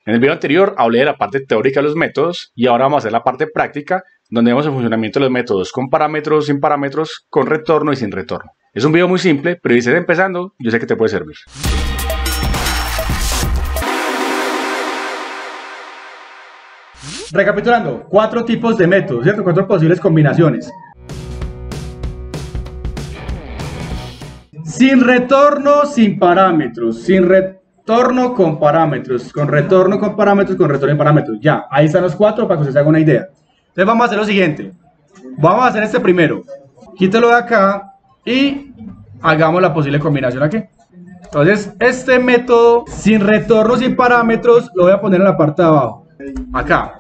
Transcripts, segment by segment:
En el video anterior hablé de la parte teórica de los métodos y ahora vamos a hacer la parte práctica donde vemos el funcionamiento de los métodos con parámetros, sin parámetros, con retorno y sin retorno. Es un video muy simple, pero si estás empezando, yo sé que te puede servir. Recapitulando, 4 tipos de métodos, ¿cierto? 4 posibles combinaciones. Sin retorno, sin parámetros. Sin retorno con parámetros. Con retorno con parámetros, con retorno y parámetros. Ya, ahí están los 4 para que ustedes se hagan una idea. Entonces vamos a hacer lo siguiente. Vamos a hacer este primero. Quítelo de acá y hagamos la posible combinación aquí. Entonces, este método sin retorno, sin parámetros, lo voy a poner en la parte de abajo. Acá.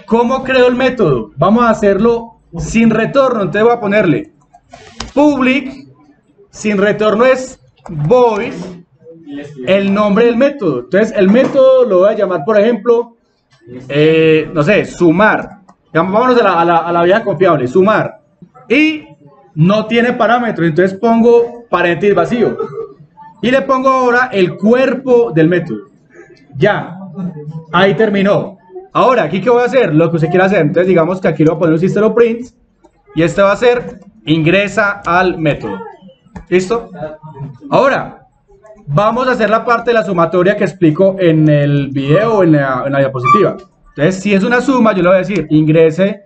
¿Cómo creo el método? Vamos a hacerlo sin retorno. Entonces voy a ponerle public. Sin retorno es void, el nombre del método. Entonces el método lo voy a llamar, por ejemplo, no sé, sumar. Vámonos a la vía confiable, sumar. Y no tiene parámetros, entonces pongo paréntesis vacío. Y le pongo ahora el cuerpo del método. Ya, ahí terminó. Ahora, ¿aquí qué voy a hacer? Lo que usted quiera hacer. Entonces digamos que aquí le voy a poner un system.out y este va a ser ingresa al método. ¿Listo? Ahora, vamos a hacer la parte de la sumatoria que explico en el video o en la diapositiva. Entonces, si es una suma, yo le voy a decir, ingrese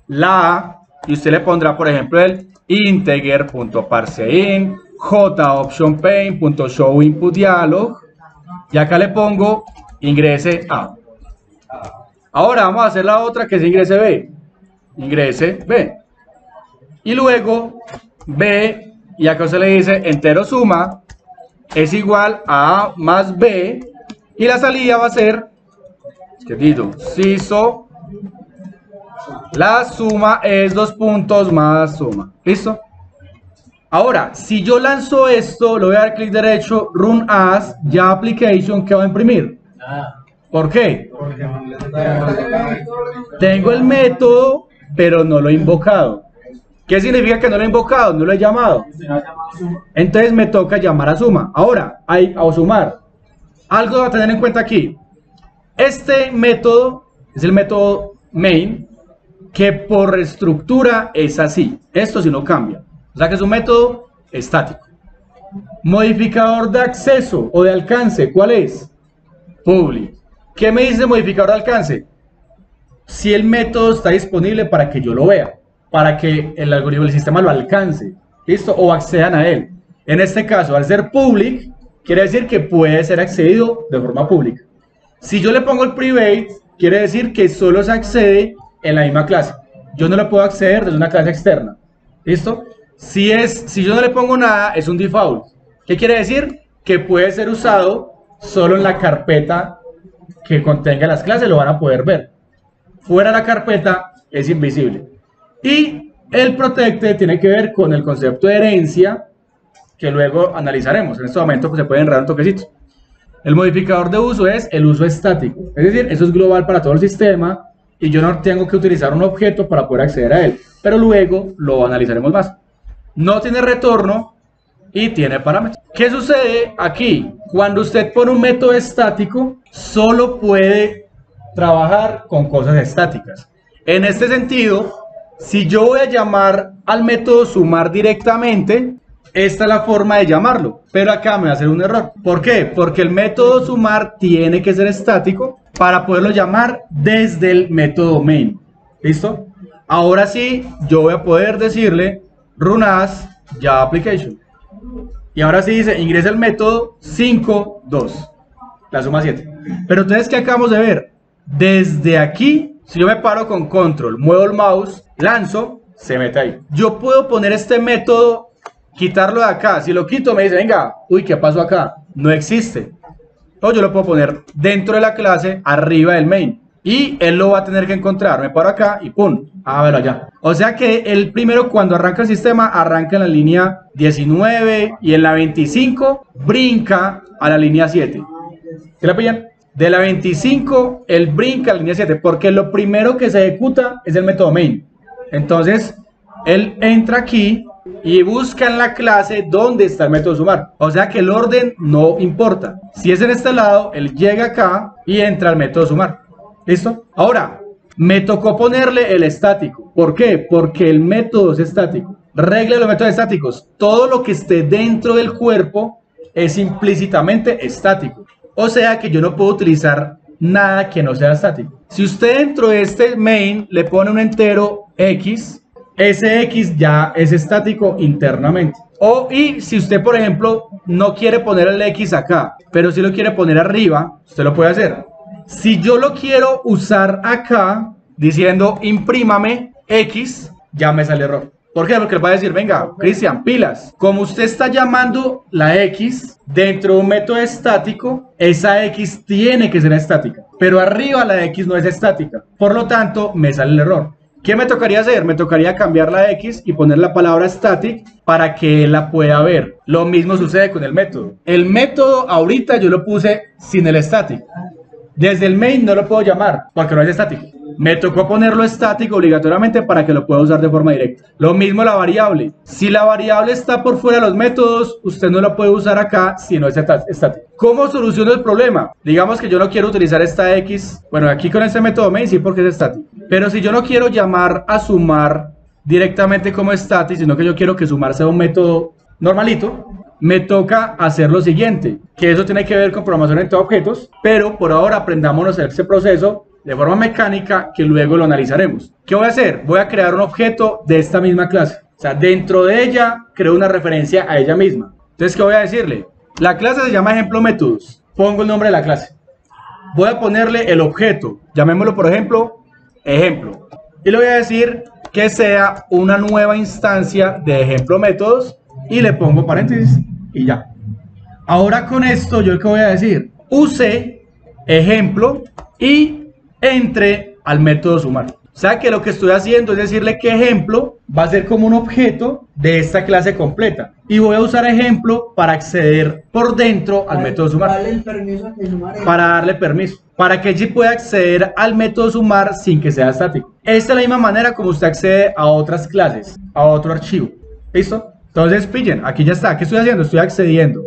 la A, y usted le pondrá, por ejemplo, el integer.parseInt, jOptionPaint.showInputDialog, y acá le pongo ingrese A. Ahora vamos a hacer la otra que es ingrese B. Ingrese B. Y luego B. Y acá se le dice entero suma es igual a A más B. Y la salida va a ser, siso, la suma es 2 puntos más suma. ¿Listo? Ahora, si yo lanzo esto, le voy a dar clic derecho, run as, ya application, ¿qué va a imprimir? ¿Por qué? Tengo el método, pero no lo he invocado. ¿Qué significa que no lo he invocado? No lo he llamado. Entonces me toca llamar a suma. Ahora, a sumar. Algo a tener en cuenta aquí. Este método es el método main, que por estructura es así. Esto sí no cambia. O sea que es un método estático. Modificador de acceso o de alcance, ¿cuál es? Public. ¿Qué me dice modificador de alcance? Si el método está disponible para que yo lo vea, para que el algoritmo del sistema lo alcance, ¿listo? O accedan a él. En este caso, al ser public, quiere decir que puede ser accedido de forma pública. Si yo le pongo el private, quiere decir que solo se accede en la misma clase. Yo no le puedo acceder desde una clase externa, ¿listo? Si yo no le pongo nada, es un default. ¿Qué quiere decir? Que puede ser usado solo en la carpeta que contenga las clases, lo van a poder ver. Fuera de la carpeta es invisible. Y el protected tiene que ver con el concepto de herencia, que luego analizaremos. En este momento pues, se puede enredar un toquecito. El modificador de uso es el uso estático. Es decir, eso es global para todo el sistema y yo no tengo que utilizar un objeto para poder acceder a él. Pero luego lo analizaremos más. No tiene retorno y tiene parámetros. ¿Qué sucede aquí? Cuando usted pone un método estático, solo puede trabajar con cosas estáticas. En este sentido, si yo voy a llamar al método sumar directamente, esta es la forma de llamarlo, pero acá me va a hacer un error. ¿Por qué? Porque el método sumar tiene que ser estático para poderlo llamar desde el método main. ¿Listo? Ahora sí, yo voy a poder decirle run as Java application. Y ahora sí dice, ingresa el método 5, 2, la suma 7. Pero entonces, ¿qué acabamos de ver? Desde aquí, si yo me paro con control, muevo el mouse, lanzo, se mete ahí. Yo puedo poner este método, quitarlo de acá. Si lo quito me dice, venga, uy, ¿qué pasó acá? No existe. O yo lo puedo poner dentro de la clase, arriba del main. Y él lo va a tener que encontrar. Me paro acá y pum, a verlo allá. O sea que el primero cuando arranca el sistema, arranca en la línea 19 y en la 25 brinca a la línea 7. ¿Se la pillan? De la 25 él brinca a la línea 7 porque lo primero que se ejecuta es el método main. Entonces él entra aquí y busca en la clase dónde está el método sumar. O sea que el orden no importa. Si es en este lado, él llega acá y entra al método sumar. ¿Listo? Ahora, me tocó ponerle el estático. ¿Por qué? Porque el método es estático. Regla de los métodos estáticos. Todo lo que esté dentro del cuerpo es implícitamente estático. O sea que yo no puedo utilizar nada que no sea estático. Si usted dentro de este main le pone un entero x, ese x ya es estático internamente. Y si usted, por ejemplo, no quiere poner el x acá, pero si lo quiere poner arriba, usted lo puede hacer. Si yo lo quiero usar acá, diciendo imprímame x, ya me sale error. ¿Por qué? Porque le va a decir, venga, Cristian, pilas. Como usted está llamando la x dentro de un método estático, esa x tiene que ser estática. Pero arriba la x no es estática. Por lo tanto, me sale el error. ¿Qué me tocaría hacer? Me tocaría cambiar la x y poner la palabra static para que él la pueda ver. Lo mismo sucede con el método. El método ahorita yo lo puse sin el static. Desde el main no lo puedo llamar porque no es estático. Me tocó ponerlo estático obligatoriamente para que lo pueda usar de forma directa. Lo mismo la variable. Si la variable está por fuera de los métodos, usted no la puede usar acá si no es estático. ¿Cómo soluciono el problema? Digamos que yo no quiero utilizar esta x. Bueno, aquí con este método main sí porque es estático. Pero si yo no quiero llamar a sumar directamente como static, sino que yo quiero que sumar sea un método normalito, me toca hacer lo siguiente, que eso tiene que ver con programación en objetos, pero por ahora aprendámonos ese proceso de forma mecánica que luego lo analizaremos. ¿Qué voy a hacer? Voy a crear un objeto de esta misma clase. O sea, dentro de ella creo una referencia a ella misma. Entonces, ¿qué voy a decirle? La clase se llama ejemplo métodos. Pongo el nombre de la clase. Voy a ponerle el objeto. Llamémoslo, por ejemplo, ejemplo. Y le voy a decir que sea una nueva instancia de ejemplo métodos y le pongo paréntesis y ya. Ahora con esto, ¿yo qué voy a decir? Use ejemplo y entre al método sumar. O sea que lo que estoy haciendo es decirle que ejemplo va a ser como un objeto de esta clase completa. Y voy a usar ejemplo para acceder por dentro al método sumar. Darle el permiso a que sumar. Para darle permiso. Para que allí pueda acceder al método sumar sin que sea estático. Esta es la misma manera como usted accede a otras clases, a otro archivo. ¿Listo? Entonces, pillen, aquí ya está. ¿Qué estoy haciendo? Estoy accediendo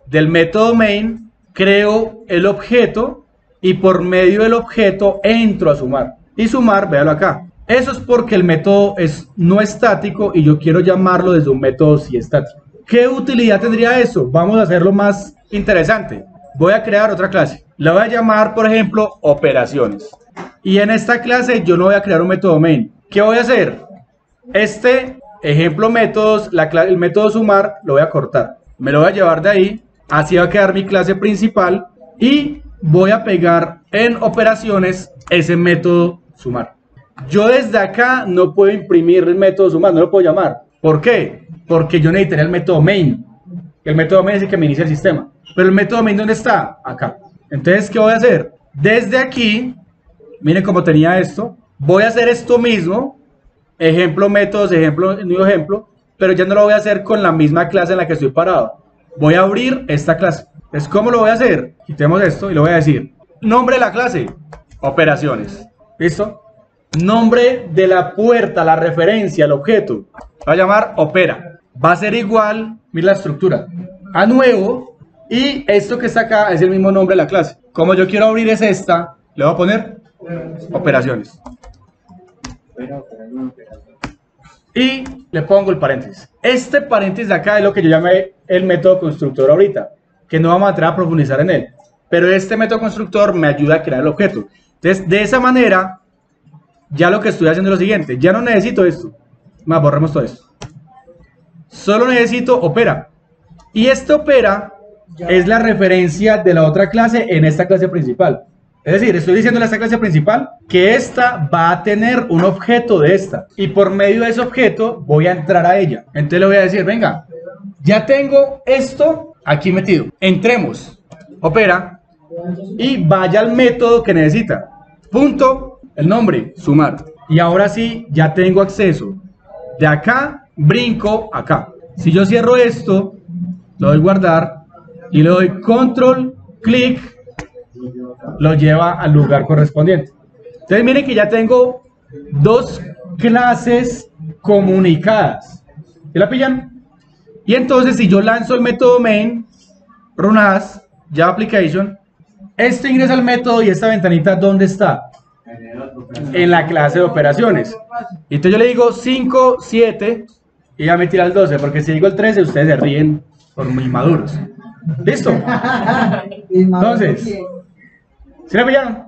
del método main, creo el objeto y por medio del objeto entro a sumar. Y sumar, véalo acá. Eso es porque el método es no estático y yo quiero llamarlo desde un método sí estático. ¿Qué utilidad tendría eso? Vamos a hacerlo más interesante. Voy a crear otra clase. La voy a llamar, por ejemplo, operaciones. Y en esta clase yo no voy a crear un método main. ¿Qué voy a hacer? Este ejemplo métodos, el método sumar, lo voy a cortar. Me lo voy a llevar de ahí. Así va a quedar mi clase principal. Y voy a pegar en operaciones ese método sumar. Yo desde acá no puedo imprimir el método sumar, no lo puedo llamar. ¿Por qué? Porque yo necesitaría el método main. El método main es el que me inicia el sistema. Pero el método main, ¿dónde está? Acá. Entonces, ¿qué voy a hacer? Desde aquí, miren cómo tenía esto. Voy a hacer esto mismo. Ejemplo, métodos, ejemplo, nuevo ejemplo. Pero ya no lo voy a hacer con la misma clase en la que estoy parado. Voy a abrir esta clase. Entonces, ¿cómo lo voy a hacer? Quitemos esto y lo voy a decir. Nombre de la clase, operaciones. ¿Listo? Nombre de la puerta, la referencia, el objeto. Va a llamar opera. Va a ser igual, mira la estructura, a nuevo. Y esto que está acá es el mismo nombre de la clase. Como yo quiero abrir es esta, le voy a poner operaciones. Y le pongo el paréntesis. Este paréntesis de acá es lo que yo llamé el método constructor ahorita, que no vamos a entrar a profundizar en él. Pero este método constructor me ayuda a crear el objeto. Entonces, de esa manera, ya lo que estoy haciendo es lo siguiente. Ya no necesito esto. Más, borremos todo esto. Solo necesito opera. Y este opera es la referencia de la otra clase en esta clase principal. Es decir, estoy diciendo en esta clase principal que esta va a tener un objeto de esta. Y por medio de ese objeto voy a entrar a ella. Entonces le voy a decir, venga, ya tengo esto aquí metido. Entremos, opera, y vaya al método que necesita. Punto, el nombre, sumar. Y ahora sí, ya tengo acceso. De acá, brinco acá. Si yo cierro esto, lo doy guardar y le doy control, clic, lo lleva al lugar correspondiente. Entonces miren que ya tengo dos clases comunicadas. ¿Sí la pillan? Y entonces si yo lanzo el método main, run as, Java application, esto ingresa al método y esta ventanita, ¿dónde está? En la clase de operaciones. Y entonces yo le digo 5, 7 y ya me tira el 12, porque si digo el 13 ustedes se ríen por muy maduros. ¿Listo? Entonces, ¿sí la pillaron?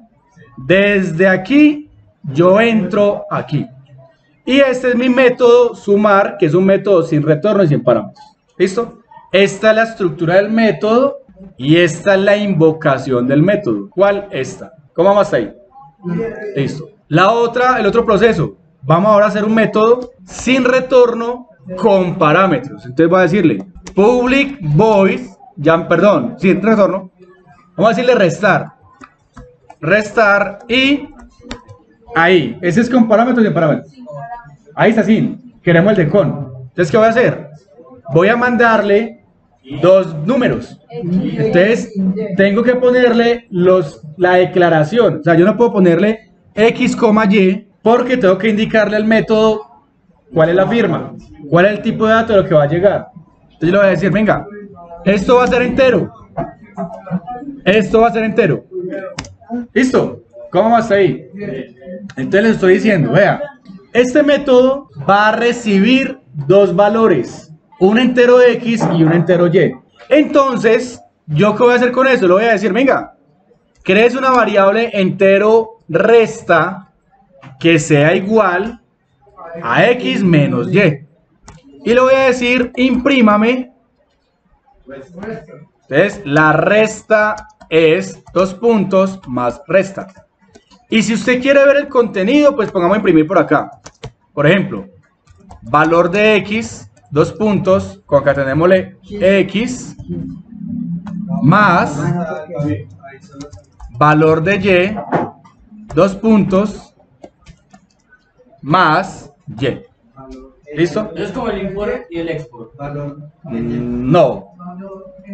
Desde aquí yo entro aquí. Y este es mi método sumar, que es un método sin retorno y sin parámetros. ¿Listo? Esta es la estructura del método y esta es la invocación del método. ¿Cuál? Esta. ¿Cómo vamos hasta ahí? Listo. La otra, el otro proceso. Vamos ahora a hacer un método sin retorno con parámetros. Entonces voy a decirle public void, ya, perdón, sin retorno. Vamos a decirle restar. Restar y ahí. Ese es con parámetros y sin parámetros. Ahí está sin. Queremos el de con. Entonces, ¿qué voy a hacer? Voy a mandarle dos números. Entonces, tengo que ponerle la declaración. O sea, yo no puedo ponerle x, y porque tengo que indicarle al método cuál es la firma, cuál es el tipo de dato de lo que va a llegar. Entonces, yo le voy a decir, venga, esto va a ser entero. Esto va a ser entero. ¿Listo? ¿Cómo va hasta ahí? Entonces les estoy diciendo, vea, este método va a recibir dos valores, un entero x y un entero y. Entonces, ¿yo qué voy a hacer con eso? Le voy a decir, venga, crees una variable entero resta que sea igual a x menos y. Y le voy a decir, imprímame. Entonces, la resta es 2 puntos más resta. Y si usted quiere ver el contenido, pues pongamos a imprimir por acá. Por ejemplo, valor de x, 2 puntos, concatenémosle x, más valor de y, 2 puntos, más y. ¿Listo? Es como el import y el export. No.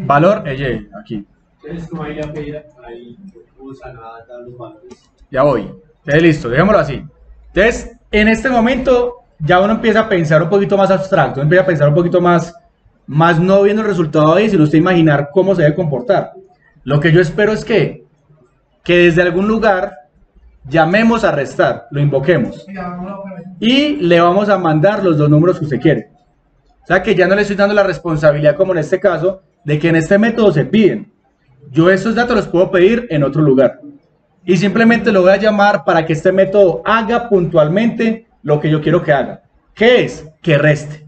Valor y, aquí. Entonces, como ahí la pedida, ahí usan a dar los valores. Ya voy. Entonces, listo, dejémoslo así. Entonces, en este momento, ya uno empieza a pensar un poquito más abstracto, empieza a pensar un poquito más no viendo el resultado ahí, sino usted imaginar cómo se debe comportar. Lo que yo espero es que desde algún lugar llamemos a restar, lo invoquemos. Y le vamos a mandar los dos números que usted quiere. O sea que ya no le estoy dando la responsabilidad, como en este caso, de que en este método se piden. Yo esos datos los puedo pedir en otro lugar. Y simplemente lo voy a llamar para que este método haga puntualmente lo que yo quiero que haga. ¿Qué es? Que reste.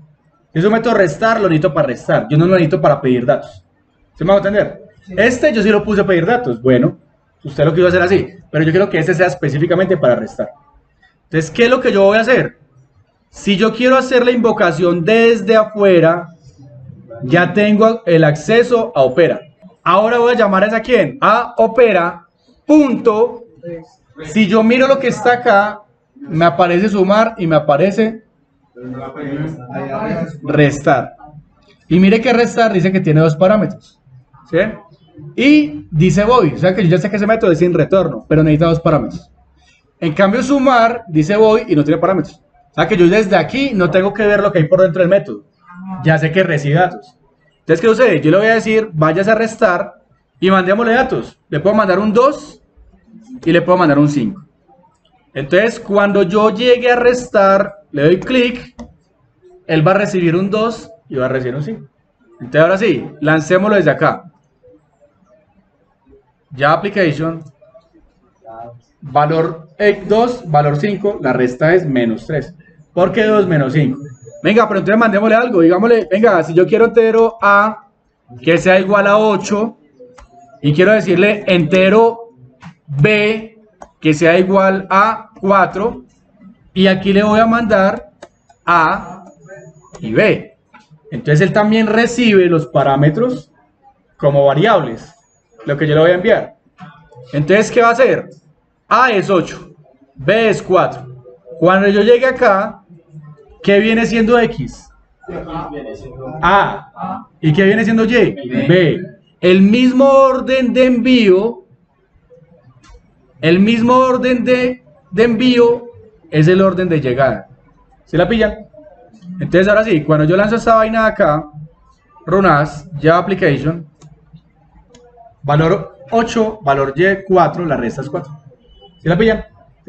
Es un método restar, lo necesito para restar. Yo no lo necesito para pedir datos. ¿Se me va a entender? Este yo sí lo puse a pedir datos. Bueno, usted lo quiso hacer así. Pero yo quiero que este sea específicamente para restar. Entonces, ¿qué es lo que yo voy a hacer? Si yo quiero hacer la invocación desde afuera, ya tengo el acceso a Opera. Ahora voy a llamar a quién? A Opera. Punto. Si yo miro lo que está acá, me aparece sumar y me aparece restar. Y mire que restar dice que tiene dos parámetros. ¿Sí? Y dice void. O sea que yo ya sé que ese método es sin retorno, pero necesita dos parámetros. En cambio, sumar dice void y no tiene parámetros. O sea que yo desde aquí no tengo que ver lo que hay por dentro del método. Ya sé que recibe datos. Entonces, ¿qué sucede? Yo le voy a decir, vayas a restar y mandémosle datos. Le puedo mandar un 2 y le puedo mandar un 5. Entonces, cuando yo llegue a restar, le doy clic, él va a recibir un 2 y va a recibir un 5. Entonces, ahora sí, lancémoslo desde acá. Ya application, valor 2, valor 5, la resta es menos 3. ¿Por qué 2 menos 5? Venga, pero entonces mandémosle algo, digámosle, venga, si yo quiero entero A que sea igual a 8 y quiero decirle entero B que sea igual a 4 y aquí le voy a mandar A y B. Entonces él también recibe los parámetros como variables, lo que yo le voy a enviar. Entonces, ¿qué va a hacer? A es 8, B es 4. Cuando yo llegue acá, ¿qué viene siendo X? A. ¿Y qué viene siendo Y? B. El mismo orden de envío, es el orden de llegada. ¿Se la pillan? Entonces ahora sí, cuando yo lanzo esta vaina de acá, runas, Java Application, valor 8, valor Y 4, la resta es 4. ¿Sí la pillan?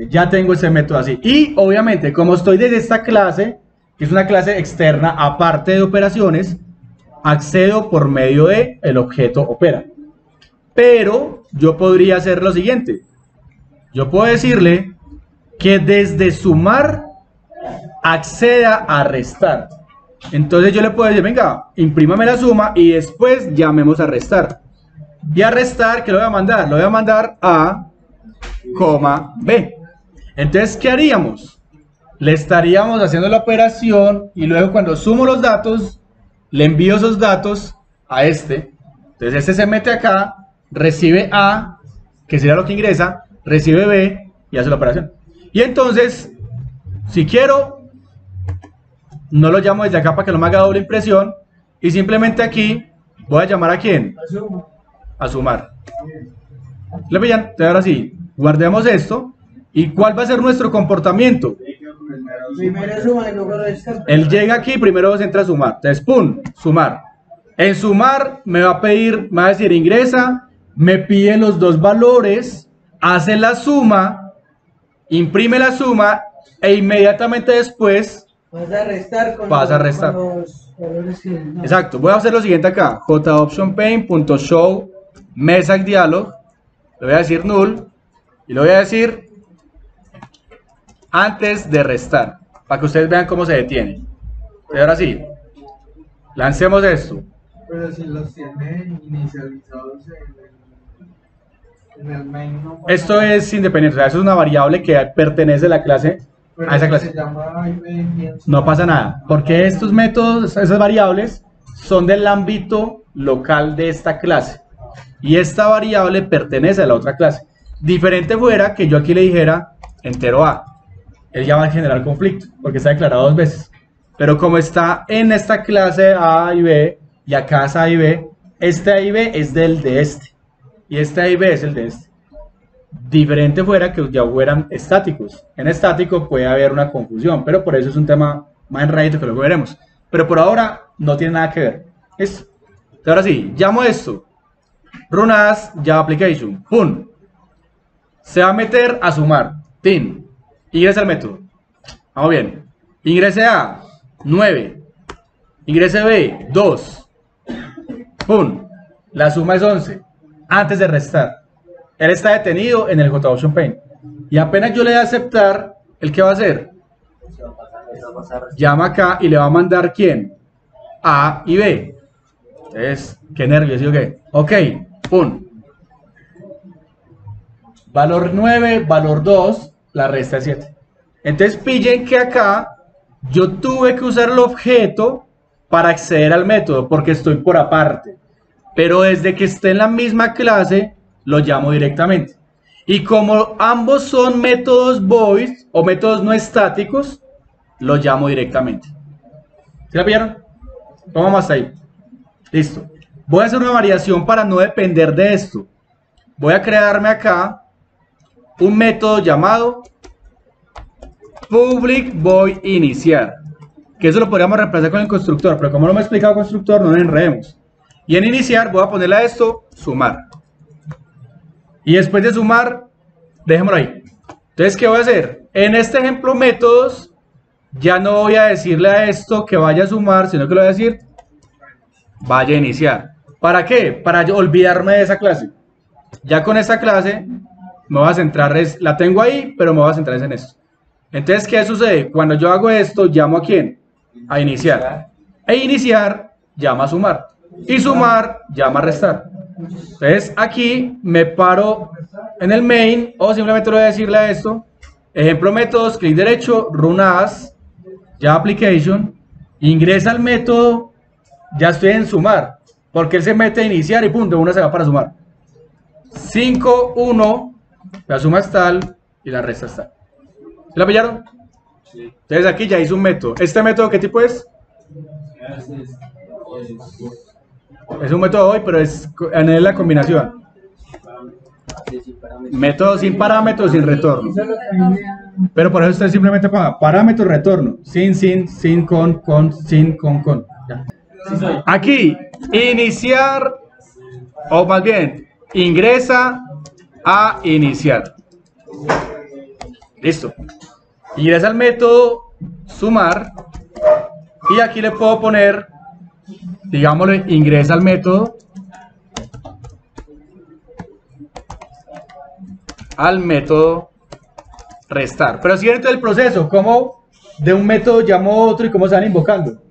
Ya tengo ese método así. Y obviamente, como estoy desde esta clase, que es una clase externa, aparte de operaciones, accedo por medio de el objeto opera. Pero yo podría hacer lo siguiente. Yo puedo decirle que desde sumar acceda a restar. Entonces yo le puedo decir, venga, imprímame la suma y después llamemos a restar. Y a restar, ¿qué lo voy a mandar? Lo voy a mandar a, B. Entonces, ¿qué haríamos? Le estaríamos haciendo la operación y luego cuando sumo los datos, le envío esos datos a este. Entonces este se mete acá, recibe A, que sería lo que ingresa, recibe B y hace la operación. Y entonces, si quiero, no lo llamo desde acá para que no me haga doble impresión. Y simplemente aquí voy a llamar a ¿quién? A sumar. ¿Le pillan? Entonces ahora sí, guardemos esto. ¿Y cuál va a ser nuestro comportamiento? Primero suma y luego resta. Él llega aquí, primero se entra a sumar. Entonces, ¡pum! Sumar. En sumar me va a pedir, me va a decir ingresa, me pide los dos valores, hace la suma, imprime la suma e inmediatamente después Vas a restar con, vas a restar. con los valores que... no. Exacto, voy a hacer lo siguiente acá, joptionpaint.show message dialog, le voy a decir null y le voy a decir antes de restar, para que ustedes vean cómo se detiene. Y ahora sí, lancemos esto. Pero si los tienen inicializados en el main, no pasa Esto nada. es independiente, o sea, eso es una variable que pertenece a la clase, Pero a esa si clase. se llama IB, No pasa nada, porque estos métodos, esas variables, son del ámbito local de esta clase. Y esta variable pertenece a la otra clase. Diferente fuera que yo aquí le dijera entero A. Él ya va a generar conflicto, porque está declarado dos veces. Pero como está en esta clase A y B, y acá es A y B, este A y B es del de este. Y este A y B es el de este. Diferente fuera que ya fueran estáticos. En estático puede haber una confusión, pero por eso es un tema más enredado que luego veremos. Pero por ahora no tiene nada que ver. ¿Listo? Ahora sí, llamo esto. Run as Java Application. ¡Pum! Se va a meter a sumar. ¡Tin! Ingresa el método. Vamos bien. Ingrese A, 9. Ingrese B, 2. ¡Pum! La suma es 11. Antes de restar. Él está detenido en el JOptionPaint. Y apenas yo le dé a aceptar, ¿el qué va a hacer? Llama acá y le va a mandar ¿quién? A y B. Entonces, qué nervios, ¿sí o qué? Ok, pum. Valor 9, valor 2, la resta es 7. Entonces pillen que acá yo tuve que usar el objeto para acceder al método, porque estoy por aparte. Pero desde que esté en la misma clase, lo llamo directamente. Y como ambos son métodos void o métodos no estáticos, lo llamo directamente. ¿Sí la pillaron? Vamos hasta ahí. Listo. Voy a hacer una variación para no depender de esto. Voy a crearme acá un método llamado public void iniciar. Que eso lo podríamos reemplazar con el constructor, pero como no me he explicado constructor, no nos enredemos. Y en iniciar voy a ponerle a esto sumar. Y después de sumar, dejémoslo ahí. Entonces, ¿qué voy a hacer? En este ejemplo métodos, ya no voy a decirle a esto que vaya a sumar, sino que le voy a decir vaya a iniciar. ¿Para qué? Para yo olvidarme de esa clase. Ya con esta clase me voy a centrar, la tengo ahí, pero me voy a centrar en esto. Entonces, ¿qué sucede? Cuando yo hago esto, llamo a ¿quién? A iniciar. E iniciar llama a sumar. Y sumar llama a restar. Entonces aquí me paro en el main o simplemente le voy a decirle a esto, ejemplo métodos, clic derecho, run as, Java Application, ingresa al método, ya estoy en sumar, porque él se mete a iniciar y punto, una se va para sumar. 5, 1, la suma es tal y la resta es tal. ¿Se la pillaron? Sí. Entonces aquí ya hice un método. ¿Este método qué tipo es? Es un método hoy, pero es la combinación. Método sin parámetros, sin retorno. Eso es lo que a mí me da Pero por eso usted simplemente ponga parámetro retorno. Sin, con. Ya. Aquí, iniciar, o más bien, ingresa a iniciar. Listo. Ingresa al método sumar. Y aquí le puedo poner, digámosle, ingresa al método. Restar. Pero si dentro del proceso, cómo de un método llamo a otro y cómo se van invocando.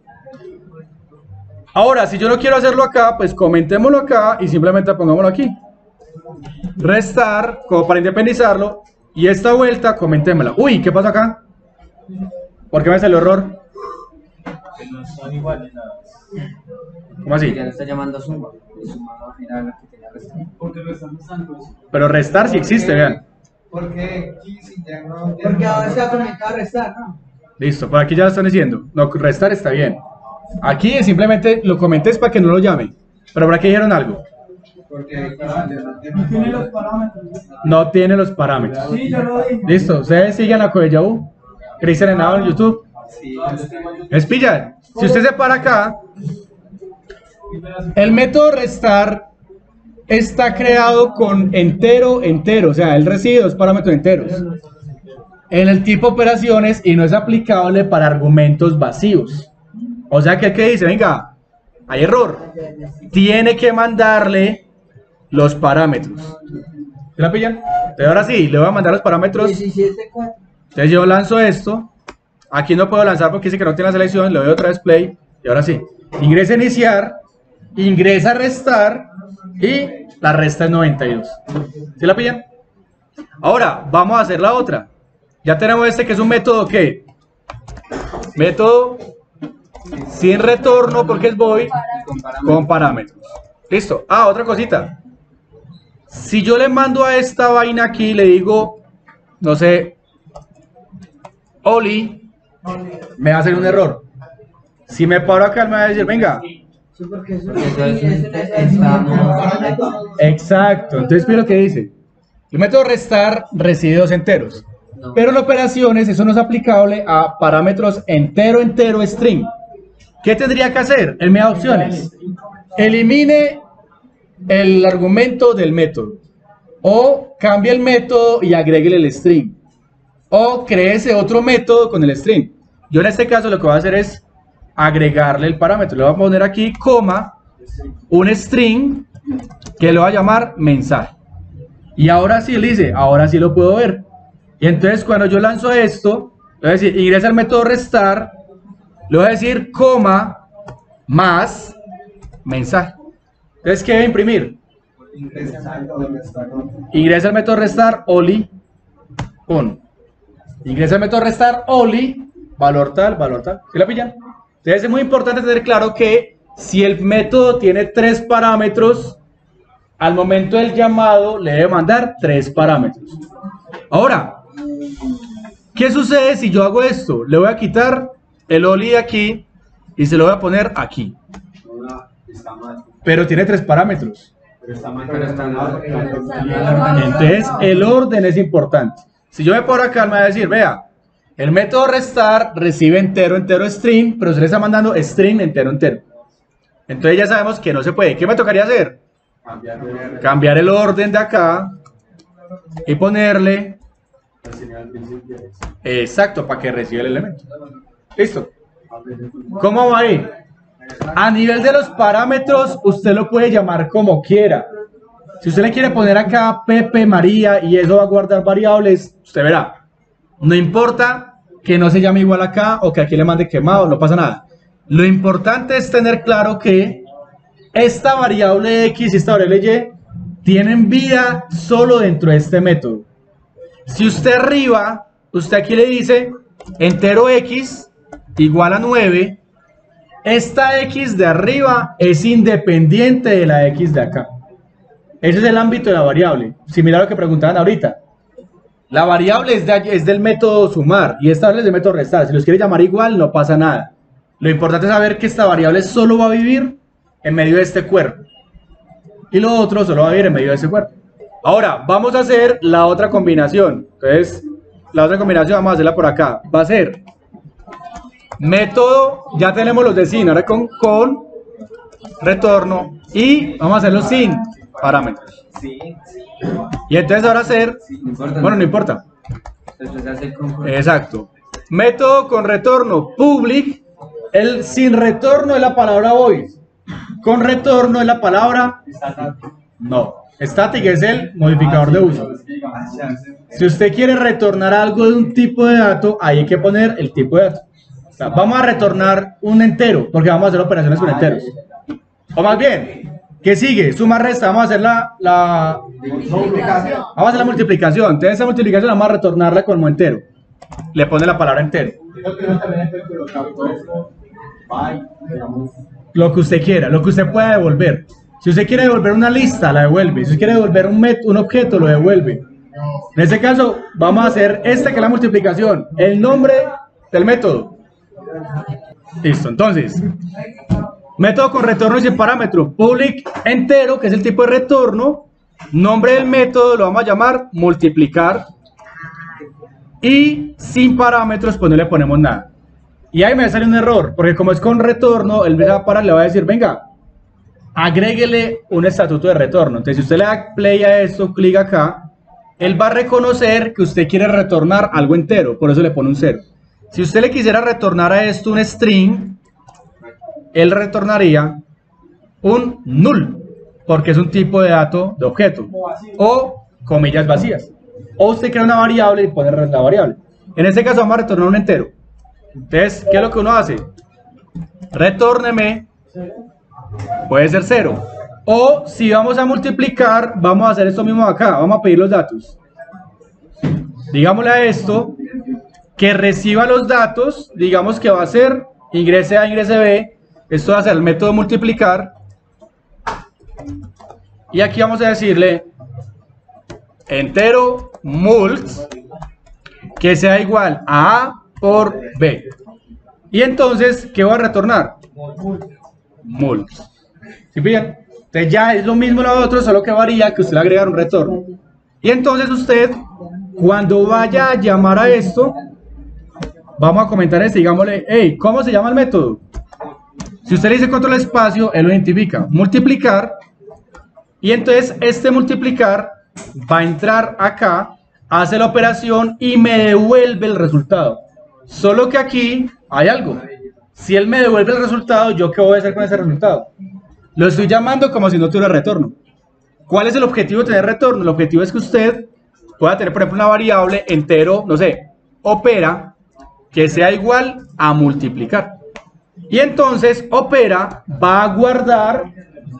Ahora, si yo no quiero hacerlo acá, pues comentémoslo acá y simplemente pongámoslo aquí. Restar, como para independizarlo. Y esta vuelta, comentémosla. Uy, ¿qué pasó acá? ¿Por qué me salió error? Que no son iguales las. ¿Cómo así? Ya le está llamando suma. Y suma era la que tenía restar. Porque lo están usando. Pero restar sí existe, vean. Porque aquí si ya no. Porque ahora se ha comentado restar, ¿no? Listo, por aquí ya lo están diciendo. No, restar está bien. Aquí simplemente lo comenté es para que no lo llamen. Pero por aquí dijeron algo. Porque No tiene los parámetros. No tiene los parámetros. Sí, yo lo dije. Listo, ustedes siguen a Codeyahu. Cristian Henao en YouTube. sí, ¿Les pillan? Si usted se para acá, el método restar está creado con entero, o sea, él recibe dos parámetros enteros en el tipo operaciones y no es aplicable para argumentos vacíos. O sea que el que dice, venga, hay error, tiene que mandarle los parámetros. ¿Se la pillan? Entonces ahora sí, le voy a mandar los parámetros. 17.4. Entonces yo lanzo esto. Aquí no puedo lanzar porque dice que no tiene la selección. Le doy otra vez play. Y ahora sí. Ingresa a iniciar. Ingresa a restar. Y la resta es 92. ¿Sí la pillan? Ahora vamos a hacer la otra. Ya tenemos este que es un método que. Método sin retorno porque es void con parámetros. Listo. Ah, otra cosita. Si yo le mando a esta vaina aquí, le digo, no sé, Oli, me va a hacer un error. Si me paro acá, me va a decir, venga. Sí, porque eso Exacto. Entonces, mira lo que dice. El método restar recibe dos enteros. Pero en operaciones, eso no es aplicable a parámetros entero, string. ¿Qué tendría que hacer? Él me da opciones. Elimine el argumento del método, o cambie el método y agregue el string, o créese otro método con el string. Yo en este caso lo que voy a hacer es agregarle el parámetro. Le voy a poner aquí, coma, un string que lo voy a llamar mensaje. Y ahora sí, él dice, ahora sí lo puedo ver. Y entonces cuando yo lanzo esto, le voy a decir, ingresa al método restar, le voy a decir, coma, más mensaje. Entonces, ¿qué debe imprimir? Ingresa al método restar, Oli, on. Ingresa al método restar, Oli, valor tal. ¿Sí la pillan? Entonces es muy importante tener claro que si el método tiene 3 parámetros, al momento del llamado le debe mandar 3 parámetros. Ahora, ¿qué sucede si yo hago esto? Le voy a quitar el Oli de aquí y se lo voy a poner aquí. Pero tiene 3 parámetros. Entonces el orden es importante. Si yo me pongo acá, me va a decir, vea, el método restar recibe entero string, pero se le está mandando string entero. Entonces ya sabemos que no se puede. ¿Qué me tocaría hacer? Cambiar el orden de acá y ponerle exacto para que reciba el elemento. Listo. ¿Cómo va ahí? A nivel de los parámetros, usted lo puede llamar como quiera. Si usted le quiere poner acá Pepe, María y eso va a guardar variables, usted verá. No importa que no se llame igual acá o que aquí le mande quemado, no pasa nada. Lo importante es tener claro que esta variable X y esta variable Y tienen vida solo dentro de este método. Si usted arriba, usted aquí le dice entero X igual a 9, esta X de arriba es independiente de la X de acá. Ese es el ámbito de la variable. Similar a lo que preguntaban ahorita. La variable es del método sumar y esta es del método restar. Si los quiere llamar igual, no pasa nada. Lo importante es saber que esta variable solo va a vivir en medio de este cuerpo. Y lo otro solo va a vivir en medio de ese cuerpo. Ahora, vamos a hacer la otra combinación. Entonces, la otra combinación vamos a hacerla por acá. Va a ser método, ya tenemos los de sin, ahora con retorno, y vamos a hacerlo sin parámetros. Y entonces ahora hacer, No importa. bueno, no importa. Después se hace con... Exacto. Método con retorno public. El sin retorno es la palabra void. Con retorno es la palabra no. Static es el modificador de uso. Si usted quiere retornar algo de un tipo de dato, ahí hay que poner el tipo de dato. O sea, vamos a retornar un entero, porque vamos a hacer operaciones con enteros. O más bien, ¿qué sigue? Suma, resta, vamos a hacer vamos a hacer la multiplicación. Entonces esa multiplicación vamos a retornarla como entero. Le pone la palabra entero. Lo que usted quiera, lo que usted pueda devolver. Si usted quiere devolver una lista, la devuelve. Si usted quiere devolver un objeto, lo devuelve. En este caso, vamos a hacer que es la multiplicación, el nombre del método. Listo, entonces, método con retorno y sin parámetro. Public entero, que es el tipo de retorno. Nombre del método lo vamos a llamar multiplicar. Y sin parámetros, pues no le ponemos nada. Y ahí me sale un error, porque como es con retorno, él me va a parar, le va a decir, venga, agréguele un estatuto de retorno. Entonces, si usted le da play a esto, clic acá, él va a reconocer que usted quiere retornar algo entero, por eso le pone un 0. Si usted le quisiera retornar a esto un string, él retornaría un null, porque es un tipo de dato de objeto, o comillas vacías. O usted crea una variable y pone la variable. En este caso vamos a retornar un entero. Entonces, ¿qué es lo que uno hace? Retórneme, puede ser 0. O si vamos a multiplicar, vamos a hacer esto mismo acá. Vamos a pedir los datos. Digámosle a esto que reciba los datos. Digamos que va a ser ingrese A, ingrese B. Esto va a ser el método multiplicar. Y aquí vamos a decirle entero mult que sea igual a A por B. Y entonces, ¿qué va a retornar? Mult. ¿Sí bien? Entonces ya es lo mismo lo otro, solo que varía que usted le agrega un retorno. Y entonces usted, cuando vaya a llamar a esto, vamos a comentar esto, digámosle, hey, ¿cómo se llama el método? Si usted le dice control espacio, él lo identifica. Multiplicar. Y entonces este multiplicar va a entrar acá, hace la operación y me devuelve el resultado. Solo que aquí hay algo. Si él me devuelve el resultado, ¿yo qué voy a hacer con ese resultado? Lo estoy llamando como si no tuviera retorno. ¿Cuál es el objetivo de tener retorno? El objetivo es que usted pueda tener, por ejemplo, una variable entero, no sé, opera, que sea igual a multiplicar. Y entonces opera va a guardar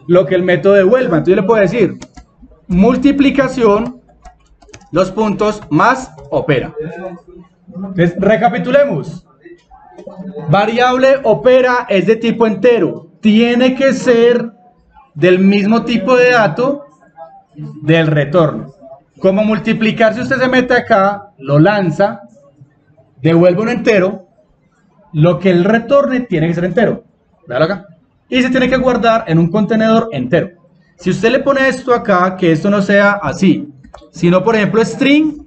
lo que el método devuelva. Entonces yo le puedo decir multiplicación, los puntos, más opera. Entonces, recapitulemos. Variable opera es de tipo entero. Tiene que ser del mismo tipo de dato del retorno. Como multiplicar, si usted se mete acá, lo lanza, devuelve un entero, lo que él retorne tiene que ser entero. Véalo acá. Y se tiene que guardar en un contenedor entero. Si usted le pone esto acá, que esto no sea así, sino por ejemplo string,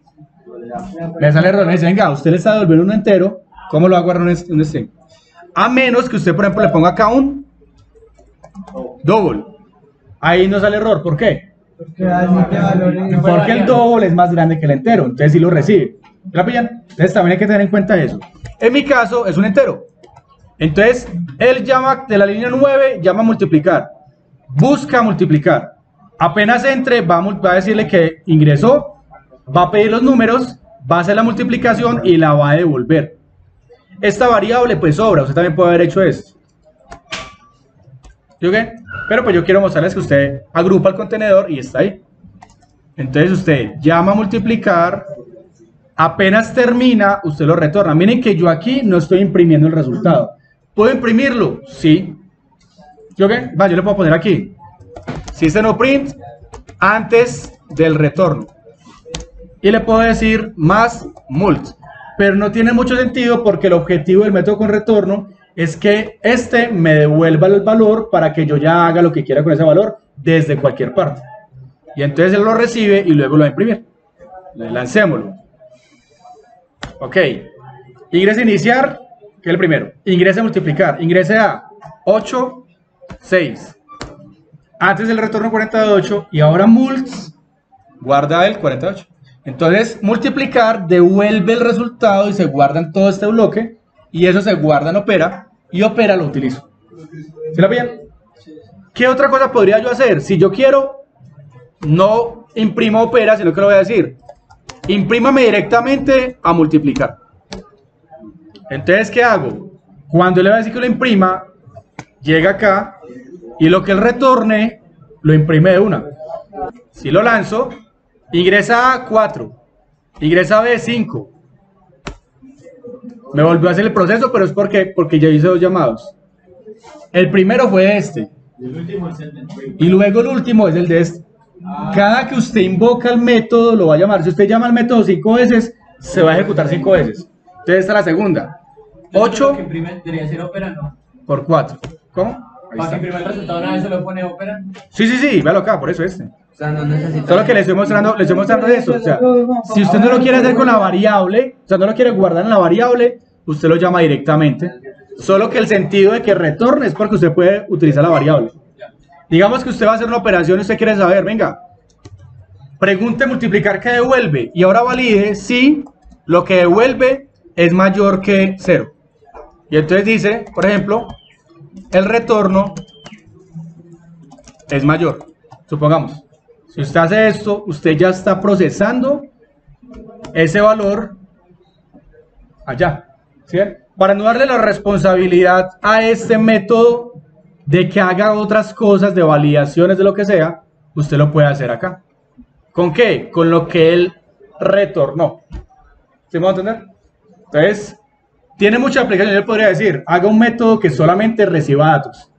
le sale error, le dice, venga, usted le está devolviendo un entero, ¿cómo lo va a guardar un string? A menos que usted, por ejemplo, le ponga acá un double. Ahí no sale error, ¿por qué? Porque el double es más grande que el entero, entonces sí lo recibe. ¿La pillan? Entonces también hay que tener en cuenta eso. En mi caso es un entero. Entonces, él llama de la línea 9, llama a multiplicar. Busca multiplicar. Apenas entre, va a decirle que ingresó, va a pedir los números, va a hacer la multiplicación y la va a devolver. Esta variable pues sobra, usted también puede haber hecho esto. ¿Sí, okay? Pero pues yo quiero mostrarles que usted agrupa el contenedor y está ahí. Entonces usted llama a multiplicar, apenas termina, usted lo retorna. Miren que yo aquí no estoy imprimiendo el resultado. ¿Puedo imprimirlo? Sí. ¿Sí, okay? Va, yo le puedo poner aquí system print antes del retorno. Y le puedo decir más mult. Pero no tiene mucho sentido porque el objetivo del método con retorno es que este me devuelva el valor para que yo ya haga lo que quiera con ese valor desde cualquier parte. Y entonces él lo recibe y luego lo va a imprimir. Lancémoslo. Ok. Ingrese a iniciar, que es el primero. Ingrese a multiplicar. Ingrese a 8, 6. Antes del retorno 48 y ahora mults, guarda el 48. Entonces, multiplicar devuelve el resultado y se guarda en todo este bloque. Y eso se guarda en Opera. Y Opera lo utilizo. ¿Sí lo pillan? ¿Qué otra cosa podría yo hacer? Si yo quiero, no imprimo Opera, sino que lo voy a decir. Imprímame directamente a multiplicar. Entonces, ¿qué hago? Cuando le voy a decir que lo imprima, llega acá y lo que él retorne, lo imprime de una. Si lo lanzo, ingresa a 4, ingresa a B5. Me volvió a hacer el proceso, pero es porque yo hice 2 llamados. El primero fue este. Y luego el último es el de este. Cada que usted invoca el método, lo va a llamar. Si usted llama al método 5 veces, se va a ejecutar 5 veces. Entonces esta es la segunda. 8 Debería ser Opera, ¿no? por 4. ¿Cómo? Ahí Para que está. imprima el resultado una vez se lo pone Opera. Sí, véalo acá, por eso este. O sea, no necesita. Solo que le estoy mostrando eso. O sea, si usted no lo quiere hacer con la variable, o sea, no lo quiere guardar en la variable, usted lo llama directamente. Solo que el sentido de que retorne es porque usted puede utilizar la variable. Digamos que usted va a hacer una operación y usted quiere saber, venga, pregunte multiplicar qué devuelve y ahora valide si lo que devuelve es mayor que 0. Y entonces dice, por ejemplo, el retorno es mayor. Supongamos, si usted hace esto, usted ya está procesando ese valor allá, ¿sí? Para no darle la responsabilidad a este método de que haga otras cosas, de validaciones, de lo que sea, usted lo puede hacer acá. ¿Con qué? Con lo que él retornó. ¿Sí me va a entender? Entonces, tiene mucha aplicación. Yo le podría decir, haga un método que solamente reciba datos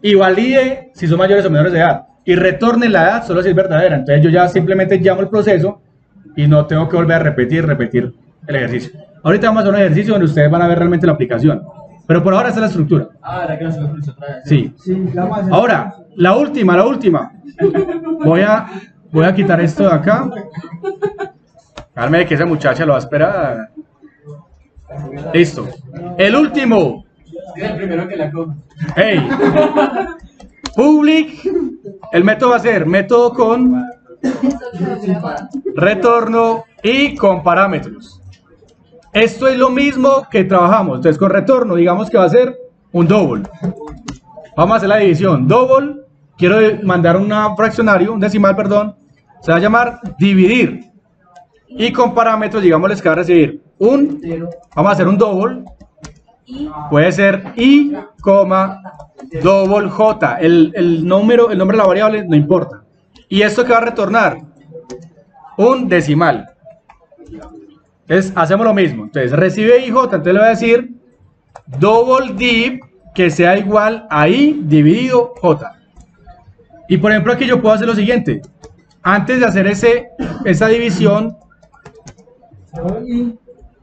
y valide si son mayores o menores de edad y retorne la edad solo si es verdadera. Entonces yo ya simplemente llamo el proceso y no tengo que volver a repetir el ejercicio. Ahorita vamos a hacer un ejercicio donde ustedes van a ver realmente la aplicación. Pero por ahora esta es la estructura. Ah, la que no se lo puse otra vez. Sí. Sí, la vamos a hacer. Ahora, la última. Voy a quitar esto de acá. Cálmate que esa muchacha lo va a esperar. Listo. El último. Es el primero que la coge. Hey. Public. El método va a ser método con retorno y con parámetros. Esto es lo mismo que trabajamos. Entonces con retorno, digamos que va a ser un double. Vamos a hacer la división. Double, quiero mandar un fraccionario, un decimal, perdón. Se va a llamar dividir. Y con parámetros, digámosles que va a recibir vamos a hacer un double. Puede ser i, double j. El nombre de la variable no importa. ¿Y esto que va a retornar? Un decimal. Entonces hacemos lo mismo. Entonces recibe IJ, entonces le voy a decir double div que sea igual a I dividido J. Y por ejemplo aquí yo puedo hacer lo siguiente. Antes de hacer esa división,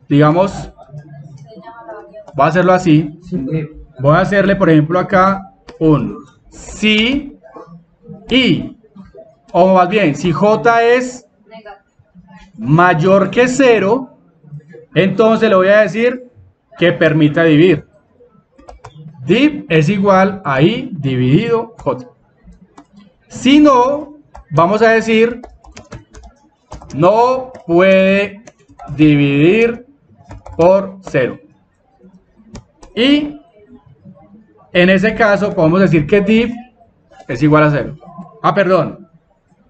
digamos, voy a hacerlo así. Voy a hacerle por ejemplo acá un si I, o más bien si J es mayor que 0, entonces le voy a decir que permita dividir. Div es igual a I dividido J. Si no, vamos a decir no puede dividir por 0. Y en ese caso podemos decir que div es igual a 0. Ah, perdón.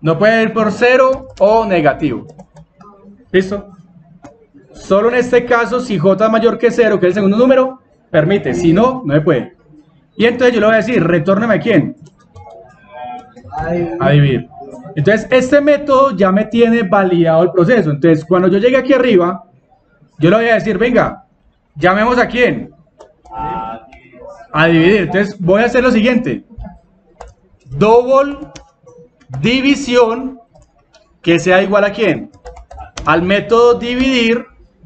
No puede ir por 0 o negativo. ¿Listo? Solo en este caso, si J es mayor que 0, que es el segundo número, permite. Si no, no se puede. Y entonces yo le voy a decir, retórneme a quién. A dividir. Entonces, este método ya me tiene validado el proceso. Entonces, cuando yo llegue aquí arriba, yo le voy a decir, venga, llamemos a quién. A dividir. Entonces, voy a hacer lo siguiente. Double división que sea igual a quién. Al método dividir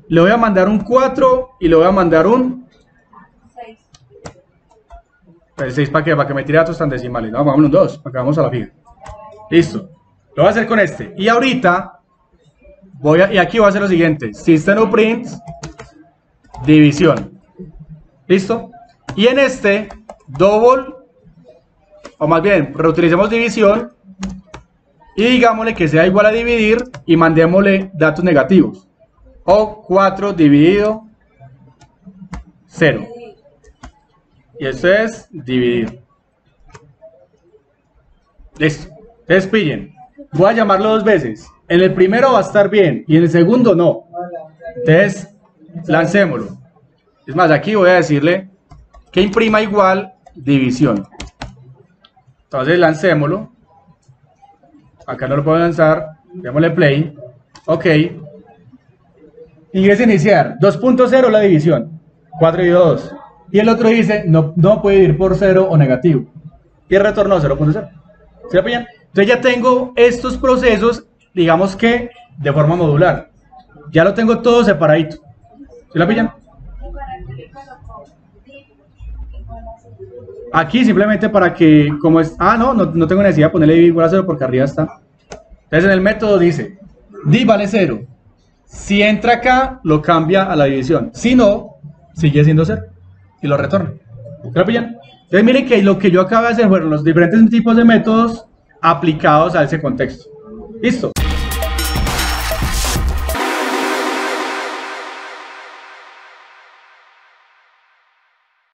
le voy a mandar un 4 y le voy a mandar un 6. El 6 para que me tire datos tan decimales. No, vamos a un 2 para que vamos a la fija. Listo. Lo voy a hacer con este. Y ahorita y aquí voy a hacer lo siguiente. System.print división. ¿Listo? Y en este, double, o más bien, reutilicemos división y digámosle que sea igual a dividir y mandémosle datos negativos. O 4 dividido 0. Y esto es dividir. Listo. Entonces pillen. Voy a llamarlo dos veces. En el primero va a estar bien y en el segundo no. Entonces, lancémoslo. Es más, aquí voy a decirle que imprima igual división. Entonces, lancémoslo. Acá no lo puedo lanzar. Démosle play. Ok. Ingresa iniciar. 2.0 la división. 4 dividido 2. Y el otro dice, no puede ir por 0 o negativo. Y el retorno 0.0. ¿Se la pillan? Entonces ya tengo estos procesos, digamos que de forma modular. Ya lo tengo todo separadito. ¿Se la pillan? Aquí simplemente para que, como es... Ah, no tengo necesidad de ponerle div igual a 0 porque arriba está. Entonces en el método dice, div vale 0. Si entra acá, lo cambia a la división. Si no, sigue siendo 0. Y lo retorna. ¿Se la pillan? Entonces miren que lo que yo acabo de hacer fueron los diferentes tipos de métodos aplicados a ese contexto. Listo.